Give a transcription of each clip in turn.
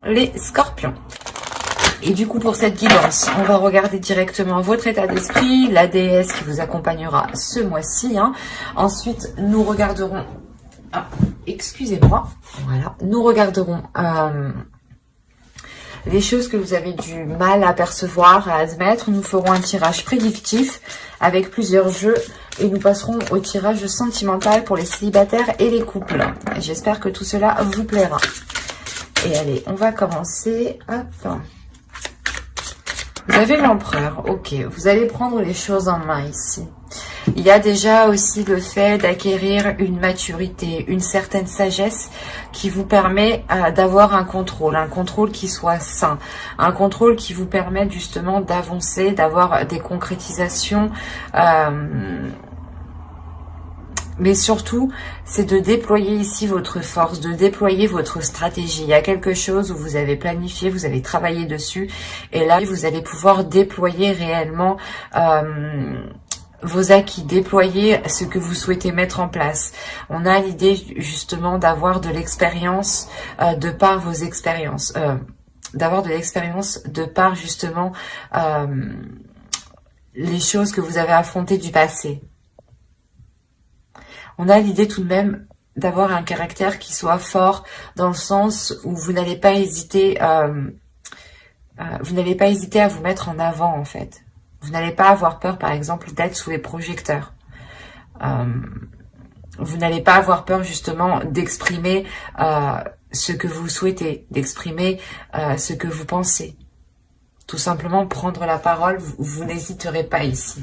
les scorpions. Et du coup, pour cette guidance, on va regarder directement votre état d'esprit, la déesse qui vous accompagnera ce mois-ci. Ensuite, nous regarderons... Ah, excusez-moi. Voilà. Nous regarderons les choses que vous avez du mal à percevoir, à admettre. Nous ferons un tirage prédictif avec plusieurs jeux. Et nous passerons au tirage sentimental pour les célibataires et les couples. J'espère que tout cela vous plaira. Et allez, on va commencer. Hop. Vous avez l'empereur, ok. Vous allez prendre les choses en main ici. Il y a déjà aussi le fait d'acquérir une maturité, une certaine sagesse qui vous permet d'avoir un contrôle qui soit sain, un contrôle qui vous permet justement d'avancer, d'avoir des concrétisations, mais surtout, c'est de déployer ici votre force, de déployer votre stratégie. Il y a quelque chose où vous avez planifié, vous avez travaillé dessus. Et là, vous allez pouvoir déployer réellement vos acquis, déployer ce que vous souhaitez mettre en place. On a l'idée justement d'avoir de l'expérience de par vos expériences. D'avoir de l'expérience de par justement les choses que vous avez affrontées du passé. On a l'idée tout de même d'avoir un caractère qui soit fort dans le sens où vous n'allez pas hésiter, à vous mettre en avant en fait. Vous n'allez pas avoir peur par exemple d'être sous les projecteurs. Vous n'allez pas avoir peur justement d'exprimer ce que vous souhaitez, d'exprimer ce que vous pensez. Tout simplement prendre la parole, vous n'hésiterez pas ici.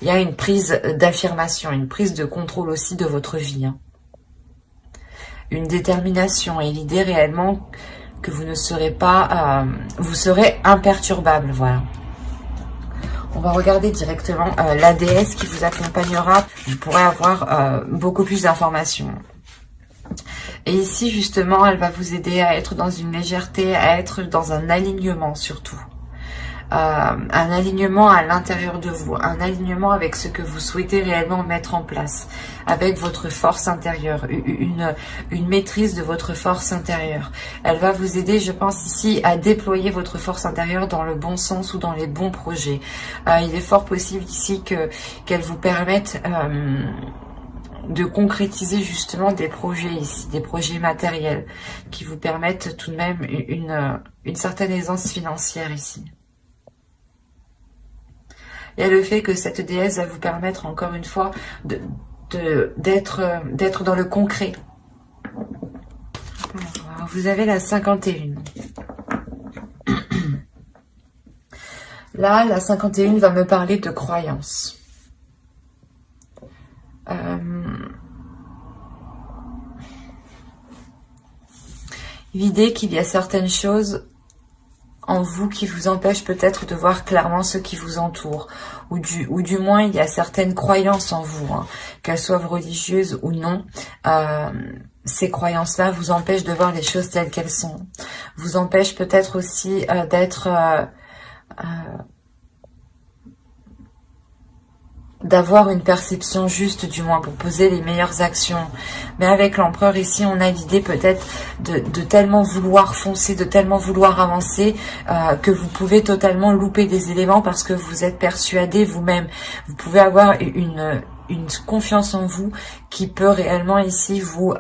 Il y a une prise d'affirmation, une prise de contrôle aussi de votre vie. Une détermination et l'idée réellement que vous ne serez pas... vous serez imperturbable, voilà. On va regarder directement la déesse qui vous accompagnera. Vous pourrez avoir beaucoup plus d'informations. Et ici, justement, elle va vous aider à être dans une légèreté, à être dans un alignement surtout. Un alignement à l'intérieur de vous, un alignement avec ce que vous souhaitez réellement mettre en place, avec votre force intérieure, une maîtrise de votre force intérieure. Elle va vous aider, je pense ici, à déployer votre force intérieure dans le bon sens ou dans les bons projets. Il est fort possible ici qu'elle vous permette de concrétiser justement des projets ici, des projets matériels, qui vous permettent tout de même une certaine aisance financière ici. Il y a le fait que cette déesse va vous permettre encore une fois d'être dans le concret. Alors, vous avez la 51. Là, la 51 va me parler de croyance. L'idée qu'il y a certaines choses en vous qui vous empêche peut-être de voir clairement ce qui vous entoure, ou du moins il y a certaines croyances en vous, qu'elles soient religieuses ou non. Ces croyances-là vous empêchent de voir les choses telles qu'elles sont, vous empêchent peut-être aussi d'avoir une perception juste, du moins pour poser les meilleures actions. Mais avec l'empereur ici, on a l'idée peut-être de tellement vouloir foncer, de tellement vouloir avancer, que vous pouvez totalement louper des éléments parce que vous êtes persuadé vous-même. Vous pouvez avoir une confiance en vous qui peut réellement ici vous...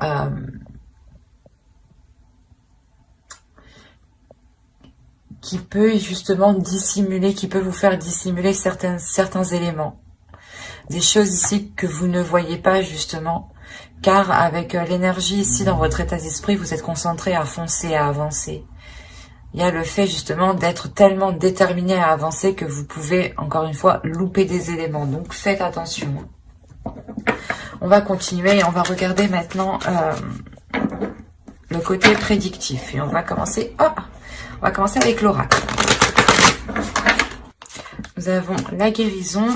qui peut justement dissimuler, qui peut vous faire dissimuler certains éléments. Des choses ici que vous ne voyez pas justement, car avec l'énergie ici dans votre état d'esprit, vous êtes concentré à foncer, à avancer. Il y a le fait justement d'être tellement déterminé à avancer que vous pouvez, encore une fois, louper des éléments. Donc faites attention. On va continuer et on va regarder maintenant le côté prédictif. Et on va commencer, on va commencer avec l'oracle. Nous avons la guérison.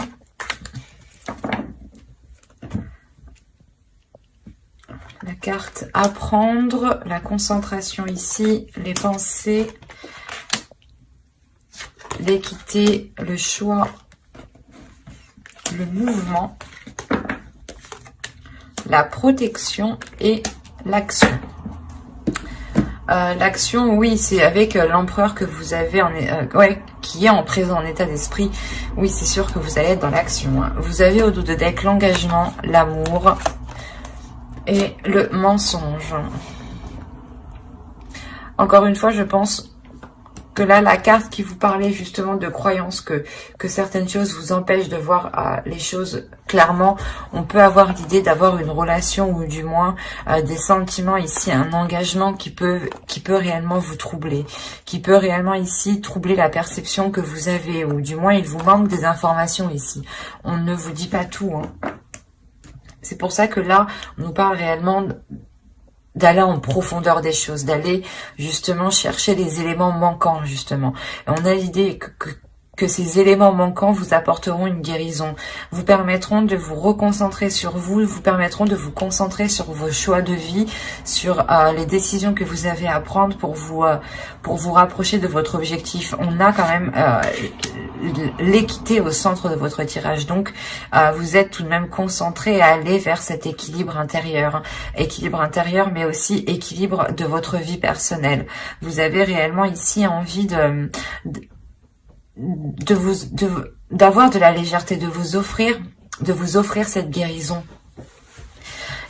La carte apprendre, la concentration ici, les pensées, l'équité, le choix, le mouvement, la protection et l'action. L'action, oui, c'est avec l'empereur que vous avez, qui est en présent en état d'esprit. Oui, c'est sûr que vous allez être dans l'action. Hein. Vous avez au dos de deck l'engagement, l'amour et le mensonge. Encore une fois, je pense que là, la carte qui vous parlait justement de croyance, que certaines choses vous empêchent de voir les choses clairement, on peut avoir l'idée d'avoir une relation ou du moins des sentiments ici, un engagement qui peut réellement vous troubler, qui peut réellement ici troubler la perception que vous avez, ou du moins il vous manque des informations ici. On ne vous dit pas tout. Hein. C'est pour ça que là, on nous parle réellement d'aller en profondeur des choses, d'aller justement chercher les éléments manquants, justement. Et on a l'idée que ces éléments manquants vous apporteront une guérison, vous permettront de vous reconcentrer sur vous, vous permettront de vous concentrer sur vos choix de vie, sur les décisions que vous avez à prendre pour vous rapprocher de votre objectif. On a quand même l'équité au centre de votre tirage, donc vous êtes tout de même concentré à aller vers cet équilibre intérieur, mais aussi équilibre de votre vie personnelle. Vous avez réellement ici envie d'avoir de la légèreté, de vous offrir cette guérison.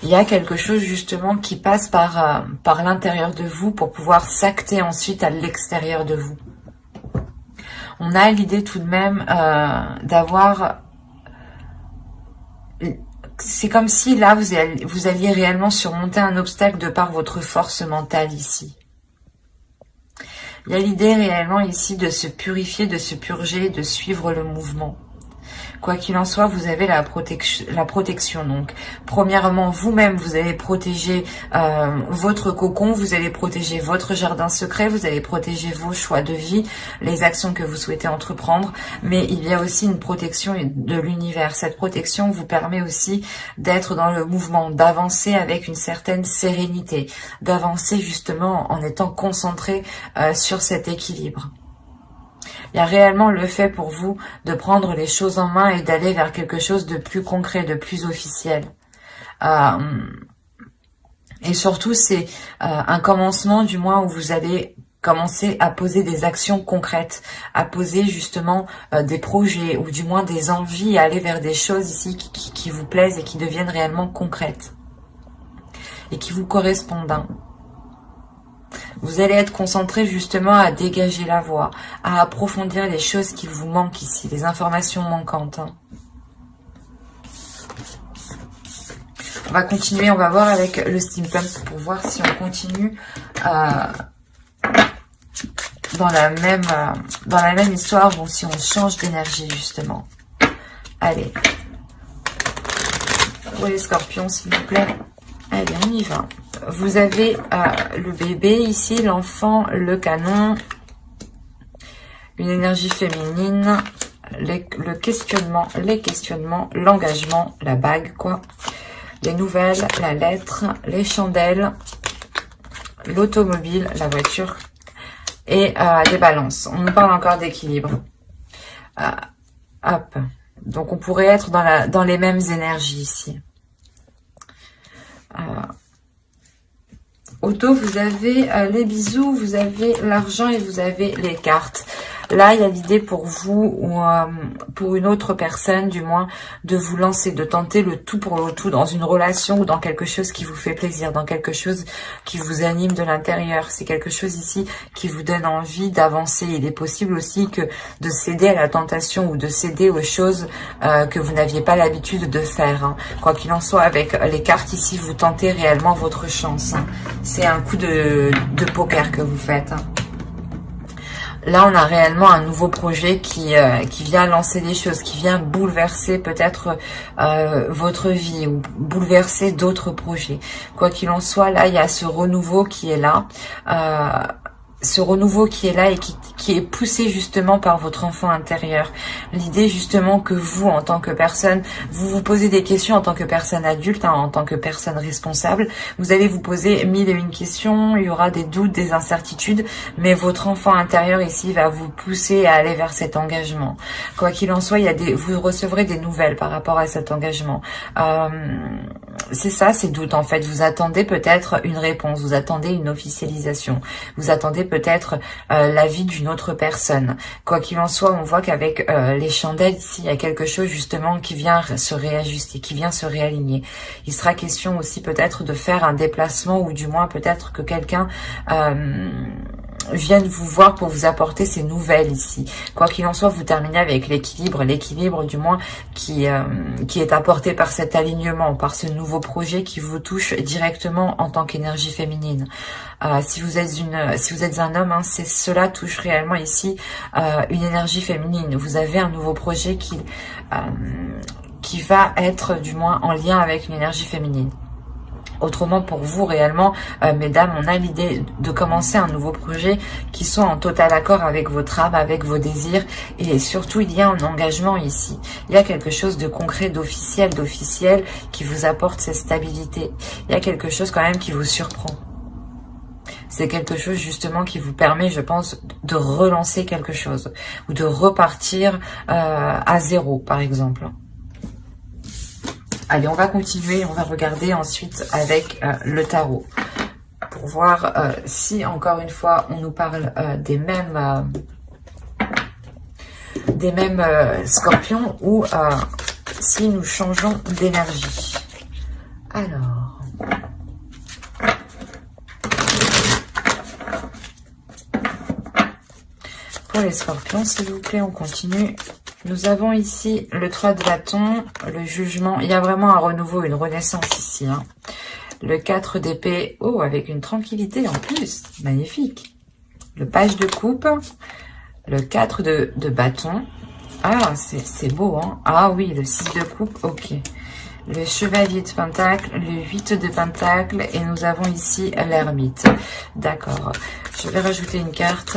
Il y a quelque chose justement qui passe par l'intérieur de vous pour pouvoir s'acter ensuite à l'extérieur de vous. On a l'idée tout de même d'avoir... C'est comme si là, vous alliez réellement surmonter un obstacle de par votre force mentale ici. Il y a l'idée réellement ici de se purifier, de se purger, de suivre le mouvement. Quoi qu'il en soit, vous avez la protection. Donc, premièrement, vous-même, vous allez protéger votre cocon, vous allez protéger votre jardin secret, vous allez protéger vos choix de vie, les actions que vous souhaitez entreprendre. Mais il y a aussi une protection de l'univers. Cette protection vous permet aussi d'être dans le mouvement, d'avancer avec une certaine sérénité, d'avancer justement en étant concentré sur cet équilibre. Il y a réellement le fait pour vous de prendre les choses en main et d'aller vers quelque chose de plus concret, de plus officiel. Et surtout, c'est un commencement du moins où vous allez commencer à poser des actions concrètes, à poser justement des projets ou du moins des envies, à aller vers des choses ici qui vous plaisent et qui deviennent réellement concrètes et qui vous correspondent. Hein. Vous allez être concentré justement à dégager la voie, à approfondir les choses qui vous manquent ici, les informations manquantes. Hein. On va continuer, on va voir avec le steampunk pour voir si on continue dans la même histoire ou si on change d'énergie justement. Allez. Pour les scorpions, s'il vous plaît. Allez, on y va. Vous avez le bébé ici, l'enfant, le canon, une énergie féminine, le questionnement, les questionnements, l'engagement, la bague, quoi. Les nouvelles, la lettre, les chandelles, l'automobile, la voiture et les balances. On nous parle encore d'équilibre. Hop. Donc on pourrait être dans les mêmes énergies ici. Auto, vous avez les bisous, vous avez l'argent et vous avez les cartes. Là, il y a l'idée pour vous ou pour une autre personne, du moins, de vous lancer, de tenter le tout pour le tout dans une relation ou dans quelque chose qui vous fait plaisir, dans quelque chose qui vous anime de l'intérieur. C'est quelque chose ici qui vous donne envie d'avancer. Il est possible aussi que de céder à la tentation ou de céder aux choses que vous n'aviez pas l'habitude de faire. Hein. Quoi qu'il en soit, avec les cartes ici, vous tentez réellement votre chance. Hein. C'est un coup de poker que vous faites. Hein. Là, on a réellement un nouveau projet qui vient lancer des choses, qui vient bouleverser peut-être votre vie ou bouleverser d'autres projets. Quoi qu'il en soit, là, il y a ce renouveau qui est là. Et qui est poussé justement par votre enfant intérieur. L'idée justement que vous, en tant que personne, vous vous posez des questions en tant que personne adulte, hein, en tant que personne responsable. Vous allez vous poser 1001 questions, il y aura des doutes, des incertitudes, mais votre enfant intérieur ici va vous pousser à aller vers cet engagement. Quoi qu'il en soit, vous recevrez des nouvelles par rapport à cet engagement. c'est ça, ces doutes en fait. Vous attendez peut-être une réponse, vous attendez une officialisation, vous attendez peut-être l'avis d'une autre personne. Quoi qu'il en soit, on voit qu'avec les chandelles ici, il y a quelque chose justement qui vient se réajuster, qui vient se réaligner. Il sera question aussi peut-être de faire un déplacement ou du moins peut-être que quelqu'un viennent vous voir pour vous apporter ces nouvelles ici. Quoi qu'il en soit, vous terminez avec l'équilibre du moins qui est apporté par cet alignement, par ce nouveau projet qui vous touche directement en tant qu'énergie féminine. Si vous êtes un homme, hein, cela touche réellement ici une énergie féminine. Vous avez un nouveau projet qui va être du moins en lien avec une énergie féminine. Autrement, pour vous, réellement, mesdames, on a l'idée de commencer un nouveau projet qui soit en total accord avec votre âme, avec vos désirs. Et surtout, il y a un engagement ici. Il y a quelque chose de concret, d'officiel qui vous apporte cette stabilité. Il y a quelque chose quand même qui vous surprend. C'est quelque chose justement qui vous permet, je pense, de relancer quelque chose. Ou de repartir à zéro, par exemple. Allez, on va continuer, on va regarder ensuite avec le tarot pour voir si, encore une fois, on nous parle des mêmes scorpions ou si nous changeons d'énergie. Alors, pour les scorpions, s'il vous plaît, on continue. Nous avons ici le 3 de bâton, le jugement. Il y a vraiment un renouveau, une renaissance ici. Hein. Le 4 d'épée, oh, avec une tranquillité en plus. Magnifique. Le page de coupe, le 4 de bâton. Ah, c'est beau, hein. Ah oui, le 6 de coupe, ok. Le chevalier de pentacle, le 8 de pentacle. Et nous avons ici l'ermite. D'accord. Je vais rajouter une carte.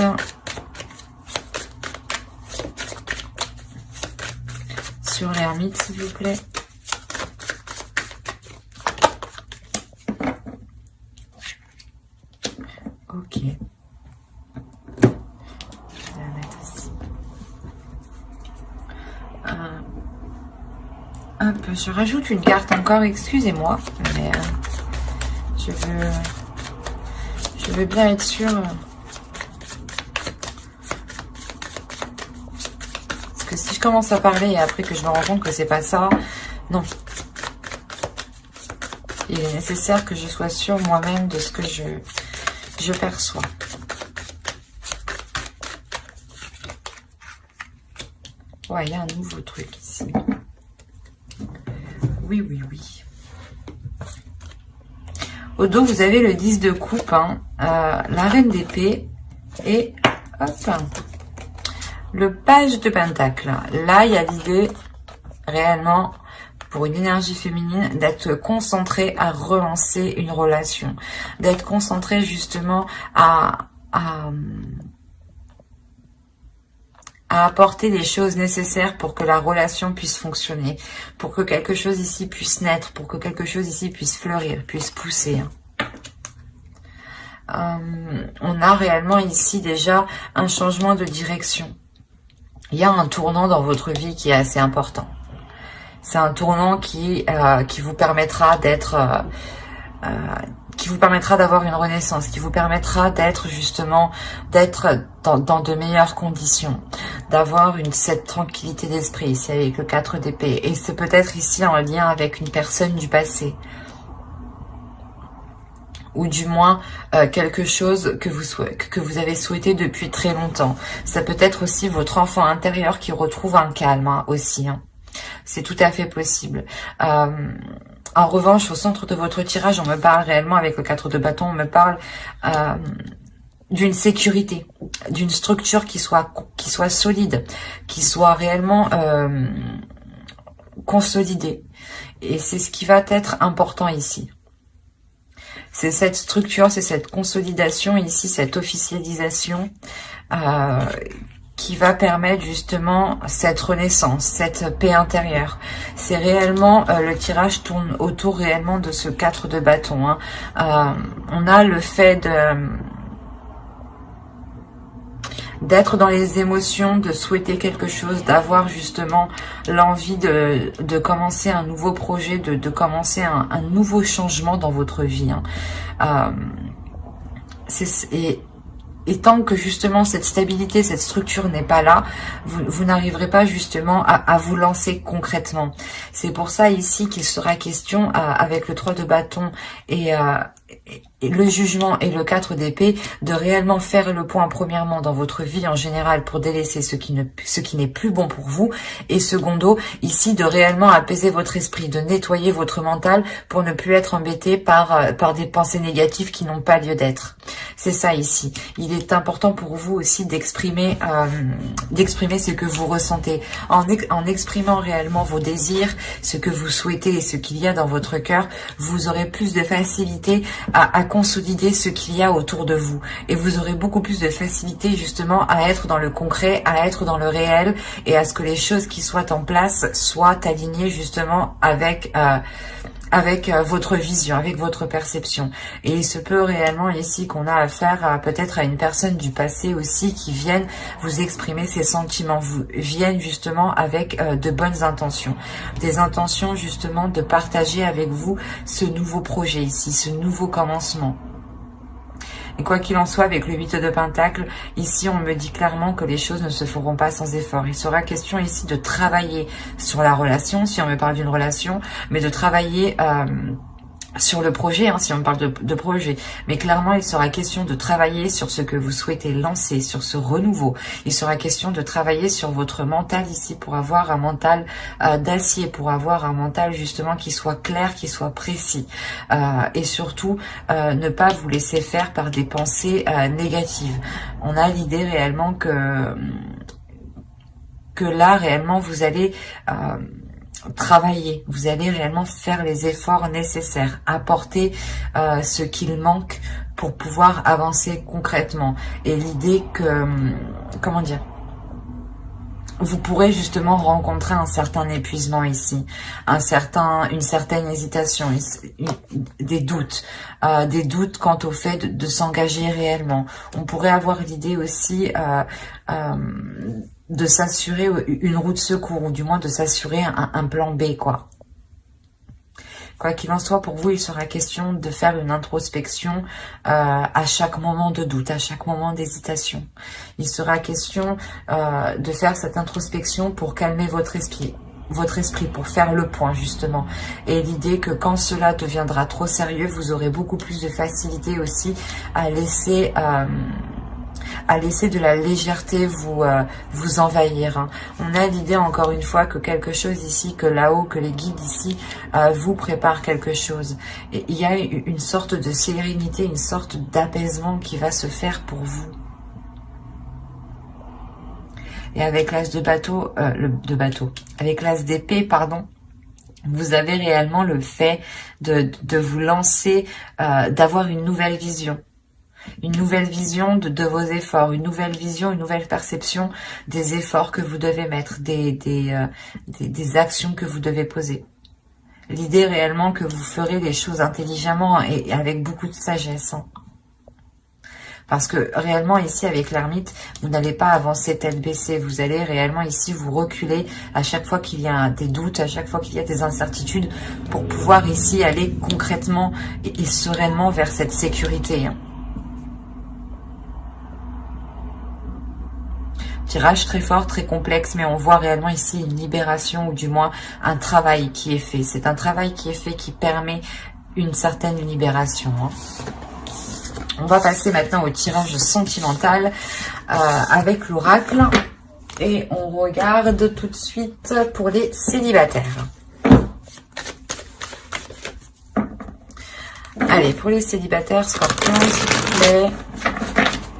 Sur l'ermite, s'il vous plaît. Ok. Je vais la mettre ici. Un peu. Je rajoute une carte encore, excusez-moi, mais je veux bien être sûre. Que si je commence à parler et après que je me rends compte que c'est pas ça, non. Il est nécessaire que je sois sûre moi-même de ce que je perçois. Ouais, il y a un nouveau truc ici. Oui, oui, oui. Au dos, vous avez le 10 de coupe, hein, la reine d'épée et hop, le page de pentacle. Là, il y a l'idée réellement pour une énergie féminine d'être concentrée à relancer une relation, d'être concentrée justement à apporter les choses nécessaires pour que la relation puisse fonctionner, pour que quelque chose ici puisse naître, pour que quelque chose ici puisse fleurir, puisse pousser. On a réellement ici déjà un changement de direction. Il y a un tournant dans votre vie qui est assez important. C'est un tournant qui vous permettra d'être, qui vous permettra d'avoir une renaissance, qui vous permettra d'être justement, d'être dans de meilleures conditions, d'avoir cette tranquillité d'esprit ici avec le 4 d'épée. Et c'est peut-être ici en lien avec une personne du passé. Ou du moins quelque chose que vous avez souhaité depuis très longtemps. Ça peut être aussi votre enfant intérieur qui retrouve un calme hein, aussi. Hein. C'est tout à fait possible. En revanche, au centre de votre tirage, on me parle réellement, avec le 4 de bâton, on me parle d'une sécurité, d'une structure qui soit solide, qui soit réellement consolidée. Et c'est ce qui va être important ici. C'est cette structure, c'est cette consolidation ici, cette officialisation qui va permettre justement cette renaissance, cette paix intérieure. C'est réellement, le tirage tourne autour réellement de ce 4 de bâton. Hein. On a le fait d'être dans les émotions, de souhaiter quelque chose, d'avoir justement l'envie de commencer un nouveau projet, de commencer un nouveau changement dans votre vie. Hein. Et tant que justement cette stabilité, cette structure n'est pas là, vous n'arriverez pas justement à vous lancer concrètement. C'est pour ça ici qu'il sera question avec le 3 de bâton et le jugement et le 4 d'épée, de réellement faire le point premièrement dans votre vie en général pour délaisser ce qui n'est plus bon pour vous, et secondo, ici de réellement apaiser votre esprit, de nettoyer votre mental pour ne plus être embêté par des pensées négatives qui n'ont pas lieu d'être. C'est ça ici. Il est important pour vous aussi d'exprimer ce que vous ressentez. En exprimant réellement vos désirs, ce que vous souhaitez et ce qu'il y a dans votre cœur, vous aurez plus de facilité à consolider ce qu'il y a autour de vous. Et vous aurez beaucoup plus de facilité justement à être dans le concret, à être dans le réel et à ce que les choses qui soient en place soient alignées justement avec votre vision, avec votre perception. Et il se peut réellement ici qu'on a affaire peut-être à une personne du passé aussi qui vienne vous exprimer ses sentiments, viennent justement avec de bonnes intentions. Des intentions justement de partager avec vous ce nouveau projet ici, ce nouveau commencement. Et quoi qu'il en soit, avec le 8 de Pentacle, ici on me dit clairement que les choses ne se feront pas sans effort. Il sera question ici de travailler sur la relation, si on me parle d'une relation, mais de travailler sur le projet, hein, si on parle de projet. Mais clairement, il sera question de travailler sur ce que vous souhaitez lancer, sur ce renouveau. Il sera question de travailler sur votre mental ici pour avoir un mental d'acier, pour avoir un mental justement qui soit clair, qui soit précis. Et surtout, ne pas vous laisser faire par des pensées négatives. On a l'idée réellement que là, réellement, vous allez travailler, vous allez réellement faire les efforts nécessaires, apporter ce qu'il manque pour pouvoir avancer concrètement. Et l'idée que, comment dire, vous pourrez justement rencontrer un certain épuisement ici, une certaine hésitation, des doutes quant au fait de s'engager réellement. On pourrait avoir l'idée aussi de s'assurer une roue de secours, ou du moins de s'assurer un plan B, quoi. Quoi qu'il en soit, pour vous, il sera question de faire une introspection à chaque moment de doute, à chaque moment d'hésitation. Il sera question de faire cette introspection pour calmer votre esprit, pour faire le point justement. Et l'idée que quand cela deviendra trop sérieux, vous aurez beaucoup plus de facilité aussi à laisser de la légèreté vous envahir. Hein. On a l'idée encore une fois que quelque chose ici, que là-haut, que les guides ici vous préparent quelque chose. Et il y a une sorte de sérénité, une sorte d'apaisement qui va se faire pour vous. Et avec l'as de bateau, avec l'as d'épée, pardon, vous avez réellement le fait de vous lancer, d'avoir une nouvelle vision. Une nouvelle vision de vos efforts, une nouvelle vision, une nouvelle perception des efforts que vous devez mettre, des actions que vous devez poser. L'idée réellement que vous ferez les choses intelligemment et avec beaucoup de sagesse. Hein. Parce que réellement ici avec l'ermite, vous n'allez pas avancer tête baissée. Vous allez réellement ici vous reculer à chaque fois qu'il y a des doutes, à chaque fois qu'il y a des incertitudes, pour pouvoir ici aller concrètement et sereinement vers cette sécurité. Hein. Tirage très fort, très complexe, mais on voit réellement ici une libération, ou du moins un travail qui est fait. C'est un travail qui est fait qui permet une certaine libération. Hein. On va passer maintenant au tirage sentimental avec l'oracle. Et on regarde tout de suite pour les célibataires. Allez, pour les célibataires, scorpions, s'il vous plaît.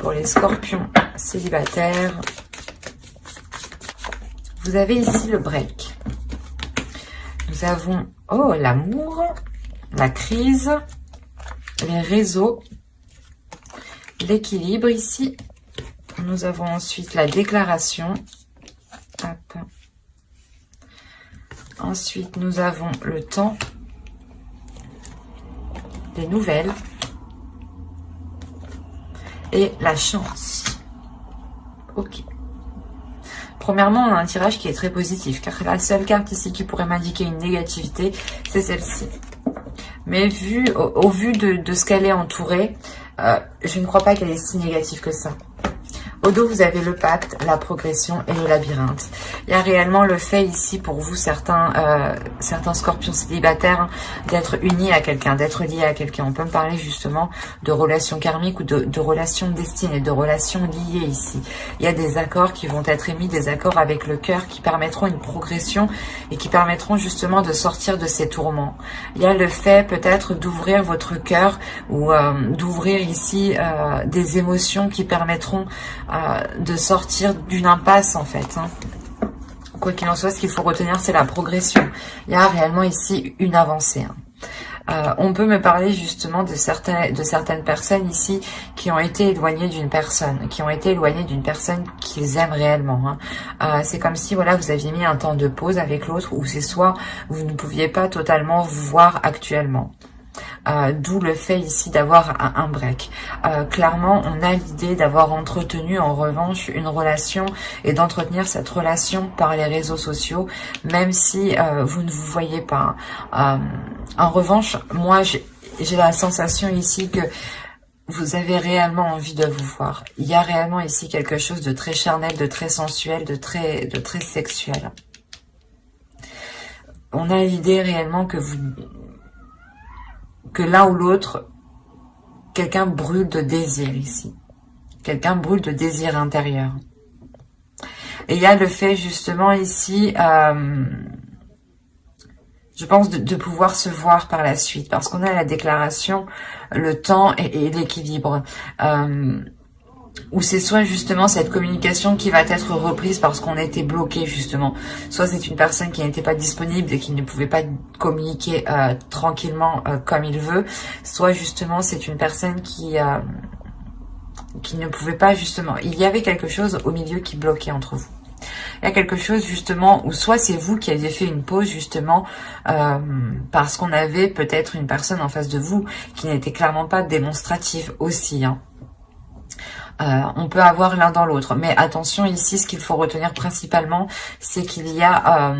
Pour les scorpions célibataires, vous avez ici le break. Nous avons, l'amour, la crise, les réseaux, l'équilibre ici. Nous avons ensuite la déclaration. Hop. Ensuite, nous avons le temps, les nouvelles et la chance. Ok. Premièrement, on a un tirage qui est très positif, car la seule carte ici qui pourrait m'indiquer une négativité, c'est celle-ci. Mais au vu de ce qu'elle est entourée, je ne crois pas qu'elle est si négative que ça. Au dos, vous avez le pacte, la progression et le labyrinthe. Il y a réellement le fait ici pour vous, certains scorpions célibataires, d'être unis à quelqu'un, d'être liés à quelqu'un. On peut me parler justement de relations karmiques ou de relations destinées, de relations liées ici. Il y a des accords qui vont être émis, des accords avec le cœur qui permettront une progression et qui permettront justement de sortir de ces tourments. Il y a le fait peut-être d'ouvrir votre cœur ou d'ouvrir ici des émotions qui permettront de sortir d'une impasse en fait. Quoi qu'il en soit, ce qu'il faut retenir, c'est la progression. Il y a réellement ici une avancée. On peut me parler justement de certaines personnes ici qui ont été éloignées d'une personne, qu'ils aiment réellement. C'est comme si voilà, vous aviez mis un temps de pause avec l'autre, ou c'est soit vous ne pouviez pas totalement vous voir actuellement. D'où le fait ici d'avoir un break. Clairement, on a l'idée d'avoir entretenu en revanche une relation et d'entretenir cette relation par les réseaux sociaux, même si vous ne vous voyez pas. En revanche, moi, j'ai la sensation ici que vous avez réellement envie de vous voir. Il y a réellement ici quelque chose de très charnel, de très sensuel, de très sexuel. On a l'idée réellement que l'un ou l'autre, quelqu'un brûle de désir ici. Quelqu'un brûle de désir intérieur. Et il y a le fait justement ici, je pense, de pouvoir se voir par la suite. Parce qu'on a la déclaration, le temps et l'équilibre. Où c'est soit justement cette communication qui va être reprise parce qu'on était bloqué justement, soit c'est une personne qui n'était pas disponible et qui ne pouvait pas communiquer tranquillement comme il veut, soit justement c'est une personne qui ne pouvait pas justement, il y avait quelque chose au milieu qui bloquait entre vous. Il y a quelque chose justement où soit c'est vous qui aviez fait une pause justement parce qu'on avait peut-être une personne en face de vous qui n'était clairement pas démonstrative aussi, on peut avoir l'un dans l'autre. Mais attention ici, ce qu'il faut retenir principalement, c'est qu'il y a...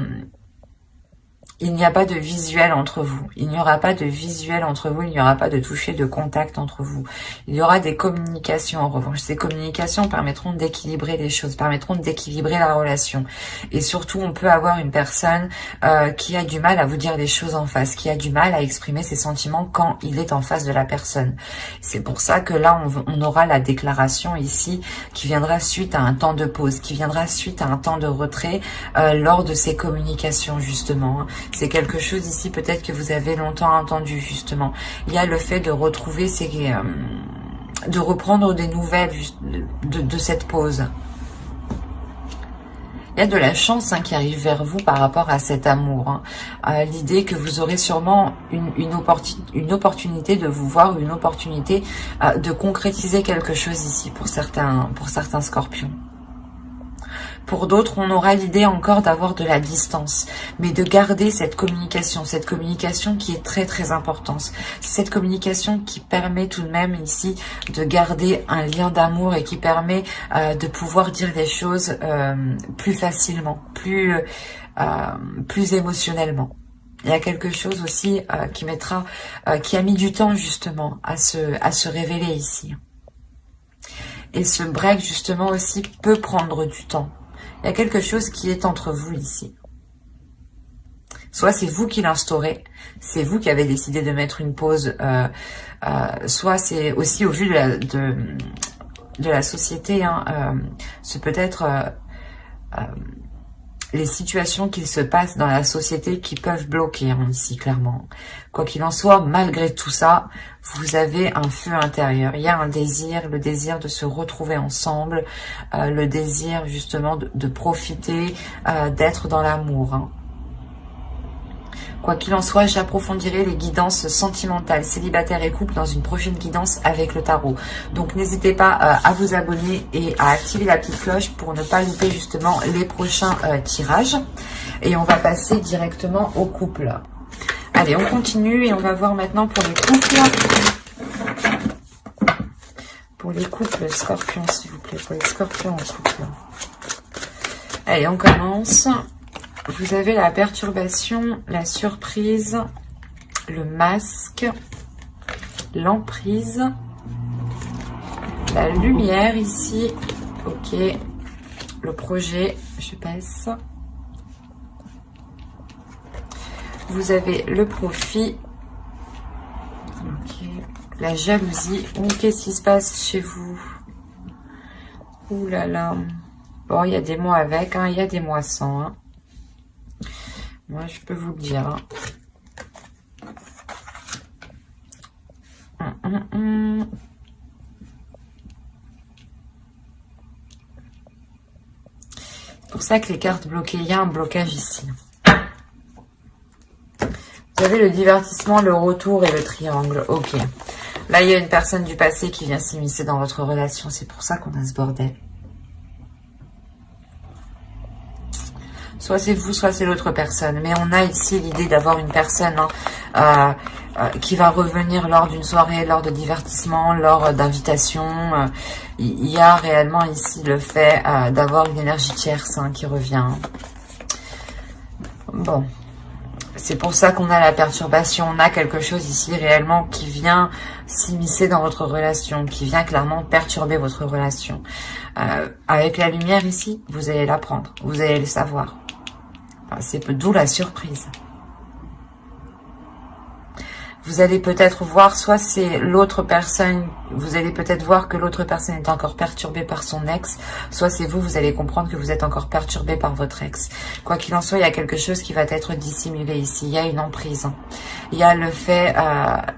il n'y a pas de visuel entre vous. Il n'y aura pas de visuel entre vous. Il n'y aura pas de toucher, de contact entre vous. Il y aura des communications en revanche. Ces communications permettront d'équilibrer les choses, permettront d'équilibrer la relation. Et surtout, on peut avoir une personne qui a du mal à vous dire les choses en face, qui a du mal à exprimer ses sentiments quand il est en face de la personne. C'est pour ça que là, on aura la déclaration ici qui viendra suite à un temps de pause, qui viendra suite à un temps de retrait lors de ces communications justement. C'est quelque chose ici peut-être que vous avez longtemps entendu justement. Il y a le fait de retrouver de reprendre des nouvelles de cette pause. Il y a de la chance qui arrive vers vous par rapport à cet amour. L'idée que vous aurez sûrement une opportunité de vous voir, une opportunité de concrétiser quelque chose ici pour certains scorpions. Pour d'autres, on aura l'idée encore d'avoir de la distance, mais de garder cette communication qui est très très importante. C'est cette communication qui permet tout de même ici de garder un lien d'amour et qui permet de pouvoir dire les choses plus facilement, plus émotionnellement. Il y a quelque chose aussi qui a mis du temps justement à se révéler ici. Et ce break justement aussi peut prendre du temps. Il y a quelque chose qui est entre vous ici. Soit c'est vous qui l'instaurez, c'est vous qui avez décidé de mettre une pause, soit c'est aussi au vu de la société, c'est peut-être les situations qui se passent dans la société qui peuvent bloquer ici, clairement. Quoi qu'il en soit, malgré tout ça, vous avez un feu intérieur. Il y a un désir, le désir de se retrouver ensemble, le désir justement de profiter, d'être dans l'amour. Quoi qu'il en soit, j'approfondirai les guidances sentimentales, célibataires et couples dans une prochaine guidance avec le tarot. Donc n'hésitez pas à vous abonner et à activer la petite cloche pour ne pas louper justement les prochains tirages. Et on va passer directement au couple. Allez, on continue et on va voir maintenant pour les couples. pour les couples scorpions, s'il vous plaît, pour les scorpions en couple. Allez, on commence. Vous avez la perturbation, la surprise, le masque, l'emprise, la lumière ici. Ok, le projet, je passe. Vous avez le profit. Ok, la jalousie. Qu'est-ce qui se passe chez vous? Ouh là là. Bon, il y a des mois avec, hein, il y a des mois sans. Hein. Moi, je peux vous le dire. Hein. C'est pour ça que les cartes bloquées, il y a un blocage ici. Vous avez le divertissement, le retour et le triangle. Ok. Là, il y a une personne du passé qui vient s'immiscer dans votre relation. C'est pour ça qu'on a ce bordel. Soit c'est vous, soit c'est l'autre personne. Mais on a ici l'idée d'avoir une personne qui va revenir lors d'une soirée, lors de divertissement, lors d'invitation. Il y a réellement ici le fait d'avoir une énergie tierce qui revient. Bon. C'est pour ça qu'on a la perturbation. On a quelque chose ici réellement qui vient s'immiscer dans votre relation, qui vient clairement perturber votre relation. Avec la lumière ici, vous allez l'apprendre, vous allez le savoir. Enfin, c'est d'où la surprise. Vous allez peut-être voir, soit c'est l'autre personne, vous allez peut-être voir que l'autre personne est encore perturbée par son ex, soit c'est vous, vous allez comprendre que vous êtes encore perturbé par votre ex. Quoi qu'il en soit, il y a quelque chose qui va être dissimulé ici, il y a une emprise. Il y a le fait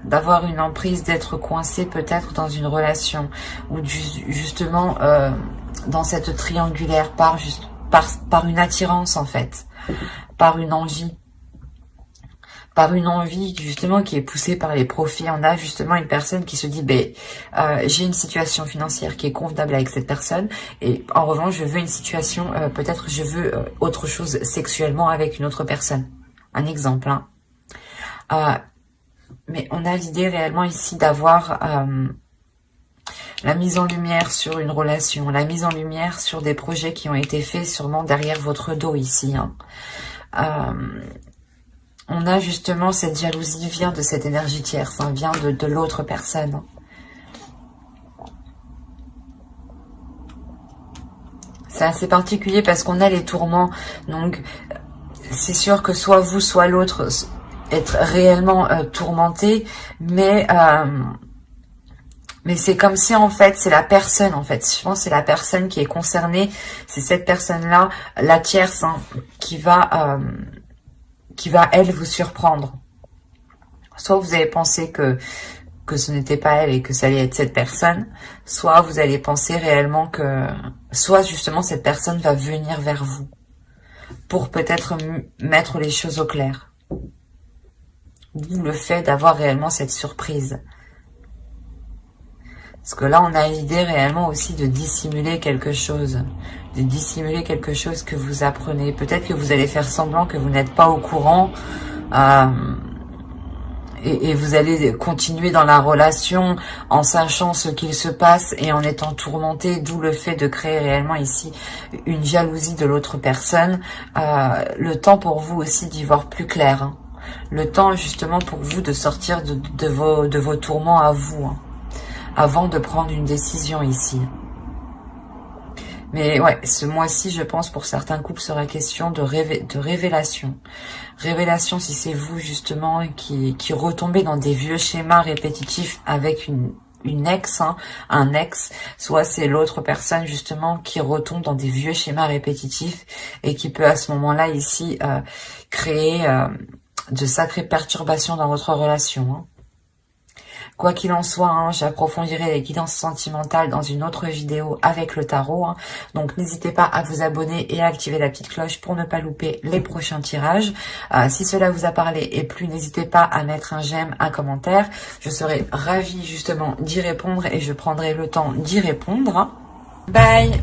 d'avoir une emprise, d'être coincé peut-être dans une relation, ou justement dans cette triangulaire, par une attirance en fait, par une envie. Par une envie justement qui est poussée par les profits. On a justement une personne qui se dit j'ai une situation financière qui est convenable avec cette personne et en revanche je veux une situation, peut-être je veux autre chose sexuellement avec une autre personne. Un exemple. Mais on a l'idée réellement ici d'avoir la mise en lumière sur une relation, la mise en lumière sur des projets qui ont été faits sûrement derrière votre dos ici. On a justement cette jalousie vient de cette énergie tierce, vient de l'autre personne. C'est assez particulier parce qu'on a les tourments. Donc, c'est sûr que soit vous, soit l'autre être réellement tourmenté. Mais c'est comme si, en fait, c'est la personne, en fait. Je pense que c'est la personne qui est concernée. C'est cette personne-là, la tierce, qui va, elle, vous surprendre. Soit vous allez penser que ce n'était pas elle et que ça allait être cette personne, soit vous allez penser réellement que, soit justement cette personne va venir vers vous pour peut-être mettre les choses au clair. D'où le fait d'avoir réellement cette surprise. Parce que là, on a l'idée réellement aussi de dissimuler quelque chose. De dissimuler quelque chose que vous apprenez. Peut-être que vous allez faire semblant que vous n'êtes pas au courant. Et vous allez continuer dans la relation en sachant ce qu'il se passe et en étant tourmenté. D'où le fait de créer réellement ici une jalousie de l'autre personne. Le temps pour vous aussi d'y voir plus clair. Le temps justement pour vous de sortir de vos tourments à vous. Avant de prendre une décision ici. Mais ouais, ce mois-ci, je pense, pour certains couples, sera question de révélation. Révélation si c'est vous, justement, qui retombez dans des vieux schémas répétitifs avec une ex, un ex, soit c'est l'autre personne, justement, qui retombe dans des vieux schémas répétitifs et qui peut, à ce moment-là, ici, créer de sacrées perturbations dans votre relation, Quoi qu'il en soit, j'approfondirai les guidances sentimentales dans une autre vidéo avec le tarot. Donc n'hésitez pas à vous abonner et à activer la petite cloche pour ne pas louper les prochains tirages. Si cela vous a parlé et plu, n'hésitez pas à mettre un j'aime, un commentaire. Je serai ravie justement d'y répondre et je prendrai le temps d'y répondre. Bye!